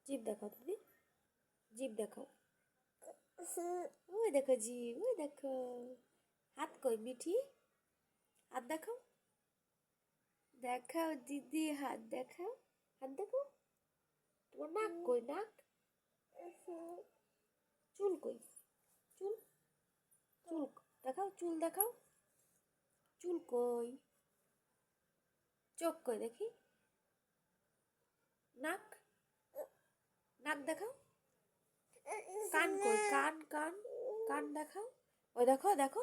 জিভ দেখাও দিদি, জিভ দেখাও। ওই দেখো জিভ, ওই দেখো। হাত কই মিঠি, হাত দেখাও, দেখাও দিদি, হাত দেখাও, হাত দেখাও। তোমার নাক কই, নাক? চুল কই, চুল, চুল দেখাও, চুল দেখাও, চুল কই? চোখ কই দেখি, নাক, নাক দেখাও। কান কই, কান, কান, কান দেখাও। ওই দেখো, দেখো,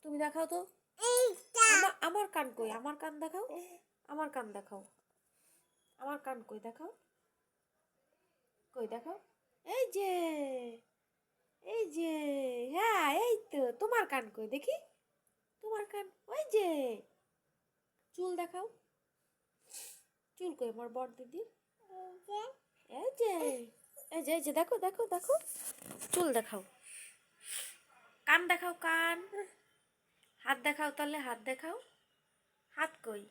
তুমি দেখাও তো। আমার কান কই, আমার কান দেখাও, আমার কান দেখাও, আমার কান কই দেখাও, কই দেখাও। এই যে, এই যে, হ্যাঁ এই তো। তোমার কান কই দেখি, তোমার কান ওই যে। চুল দেখাও, চুল কই আমার বড় দিদির? এই যে, এই যে, এই যে, দেখো দেখো দেখো, চুল দেখাও। কান দেখাও, কান। হাত দেখাও তাহলে, হাত দেখাও। হাত কই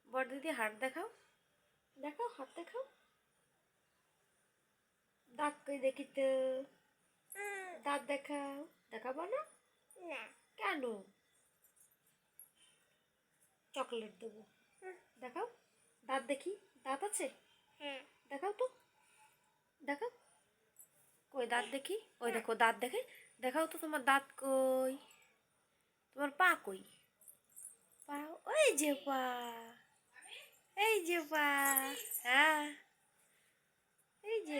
বড় দিদি, হাত দেখাও, দেখাও, হাত দেখাও। দাঁত কই দেখি তো, দাঁত দেখাও। দেখাবো না? কেন? চকলেট দেবো। দেখাও, দাঁত দেখি, দাঁত আছে? দেখাও তো, দেখাও। কই দাঁত দেখি, ওই দেখো দাঁত দেখে। দেখাও তো তোমার দাঁত কই? তোমার পা কই? পা ওই যে পা, এই যে পা। হ্যাঁ, এই যে।